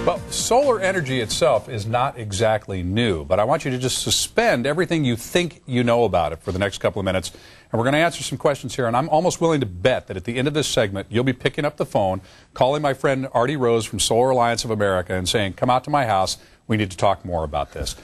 Well, solar energy itself is not exactly new, but I want you to just suspend everything you think you know about it for the next couple of minutes. And we're going to answer some questions here, and I'm almost willing to bet that at the end of this segment, you'll be picking up the phone, calling my friend Artie Rose from Solar Alliance of America and saying, come out to my house, we need to talk more about this.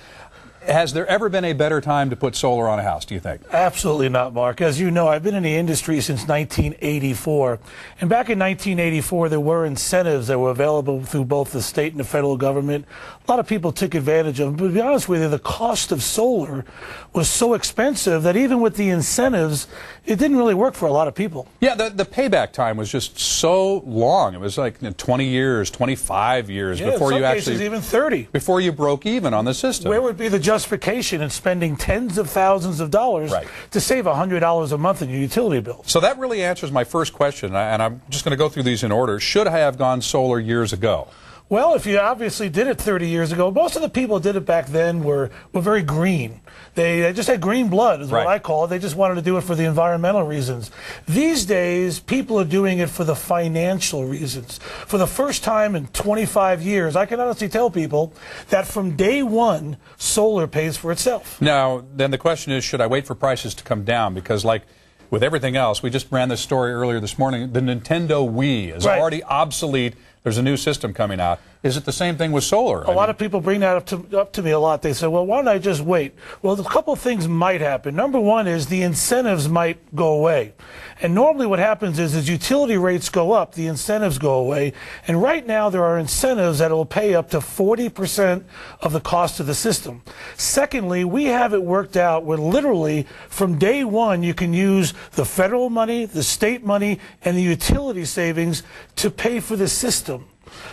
Has there ever been a better time to put solar on a house, do you think? Absolutely not, Mark. As you know, I've been in the industry since 1984. And back in 1984, there were incentives that were available through both the state and the federal government. A lot of people took advantage of them. But to be honest with you, the cost of solar was so expensive that even with the incentives, it didn't really work for a lot of people. Yeah, the payback time was just so long. It was like 20 years, 25 years before you actually... even 30. Before you broke even on the system. Where would be the justification in spending tens of thousands of dollars to save $100 a month in your utility bill? So that really answers my first question, and I'm just going to go through these in order. Should I have gone solar years ago? Well, if you obviously did it 30 years ago, most of the people who did it back then were very green. They just had green blood, is what I call it. They just wanted to do it for the environmental reasons. These days, people are doing it for the financial reasons. For the first time in 25 years, I can honestly tell people that from day one, solar pays for itself. Now, then the question is, should I wait for prices to come down? Because like with everything else, we just ran this story earlier this morning, the Nintendo Wii is already obsolete. There's a new system coming out. Is it the same thing with solar? A lot of people bring that up to me a lot. They say, well, why don't I just wait? Well, a couple of things might happen. Number one is the incentives might go away. And normally what happens is as utility rates go up, the incentives go away. And right now there are incentives that will pay up to 40% of the cost of the system. Secondly, we have it worked out where literally from day one you can use the federal money, the state money, and the utility savings to pay for the system.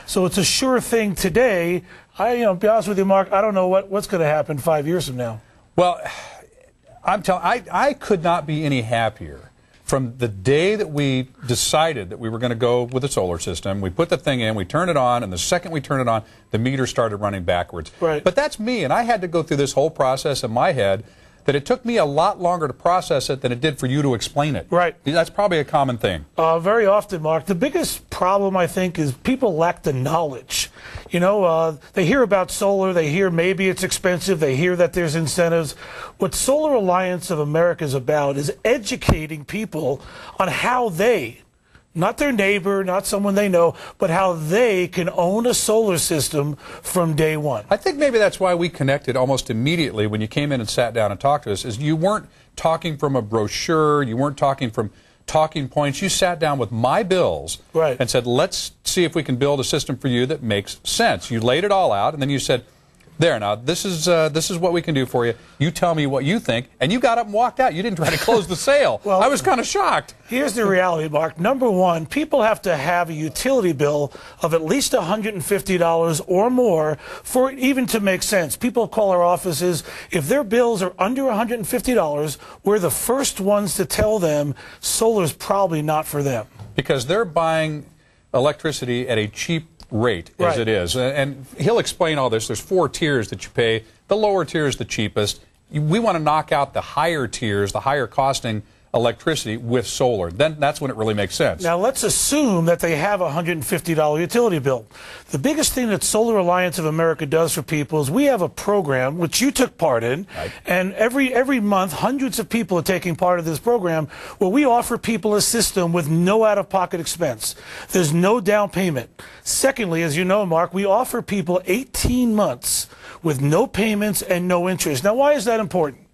So it's a sure thing today. To be honest with you, Mark, I don't know what's going to happen 5 years from now. Well, I could not be any happier. From the day that we decided that we were going to go with a solar system, we put the thing in, we turned it on, and the second we turned it on, the meter started running backwards. Right. But that's me, and I had to go through this whole process in my head that it took me a lot longer to process it than it did for you to explain it. Right. That's probably a common thing. Very often, Mark. The biggest problem, I think, is people lack the knowledge. They hear about solar, they hear maybe it's expensive, they hear that there's incentives. What Solar Alliance of America is about is educating people on how they, not their neighbor, not someone they know, but how they can own a solar system from day one. I think maybe that's why we connected almost immediately when you came in and sat down and talked to us, is you weren't talking from a brochure, you weren't talking from talking points. You sat down with my bills and said, let's see if we can build a system for you that makes sense. You laid it all out, and then you said, there, now, this is what we can do for you. You tell me what you think. And you got up and walked out. You didn't try to close the sale. Well, I was kind of shocked. Here's the reality, Mark. Number one, people have to have a utility bill of at least $150 or more for it even to make sense. People call our offices. If their bills are under $150, we're the first ones to tell them solar's probably not for them. Because they're buying electricity at a cheap rate as it is. And he'll explain all this. There's 4 tiers that you pay. The lower tier is the cheapest. We want to knock out the higher tiers, the higher costing electricity with solar. Then that's when it really makes sense. Now let's assume that they have a $150 utility bill. The biggest thing that Solar Alliance of America does for people is we have a program which you took part in, and every month hundreds of people are taking part of this program where we offer people a system with no out-of-pocket expense. There's no down payment. Secondly, as you know, Mark, we offer people 18 months with no payments and no interest. Now why is that important?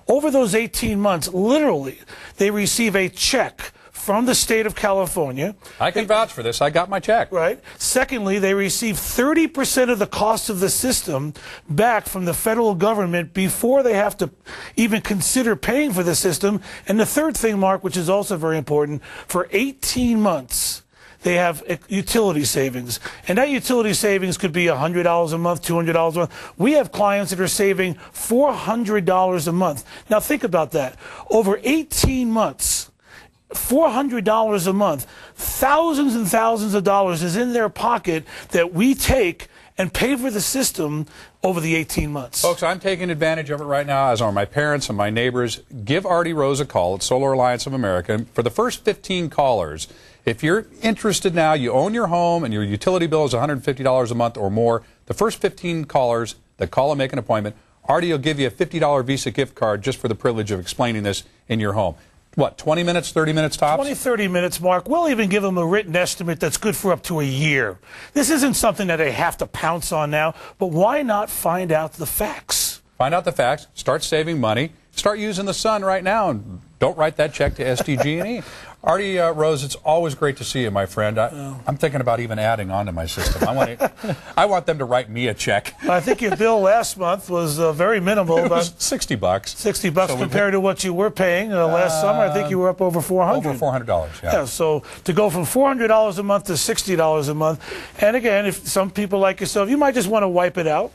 Over those 18 months, literally, they receive a check from the state of California. I can vouch for this. I got my check. Right. Secondly, they receive 30% of the cost of the system back from the federal government before they have to even consider paying for the system. And the third thing, Mark, which is also very important, for 18 months, they have utility savings. And that utility savings could be $100 a month, $200 a month. We have clients that are saving $400 a month. Now think about that. Over 18 months, $400 a month, thousands and thousands of dollars is in their pocket that we take and pay for the system over the 18 months. Folks, I'm taking advantage of it right now, as are my parents and my neighbors. Give Artie Rose a call at Solar Alliance of America. For the first 15 callers, If you're interested now, you own your home and your utility bill is $150 a month or more, the first 15 callers that call and make an appointment, Artie will give you a $50 Visa gift card just for the privilege of explaining this in your home. What, 20 minutes, 30 minutes tops? 20, 30 minutes, Mark. We'll even give them a written estimate that's good for up to a year. This isn't something that they have to pounce on now, but why not find out the facts? Find out the facts, start saving money, start using the sun right now, and don't write that check to SDG&E. Artie Rose, it's always great to see you, my friend. I'm thinking about even adding on to my system. I want them to write me a check. I think your bill last month was very minimal. It was $60. $60 so compared to what you were paying last summer. I think you were up over $400. Over $400, yeah. Yeah. So to go from $400 a month to $60 a month, and again, if some people like yourself, you might just want to wipe it out.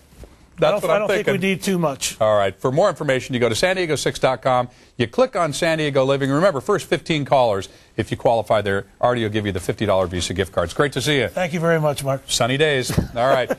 That's what I'm thinking. I don't think we need too much. All right. For more information, you go to san-diego6.com. You click on San Diego Living. Remember, first 15 callers, if you qualify there, Artie will give you the $50 Visa gift card. It's great to see you. Thank you very much, Mark. Sunny days. All right.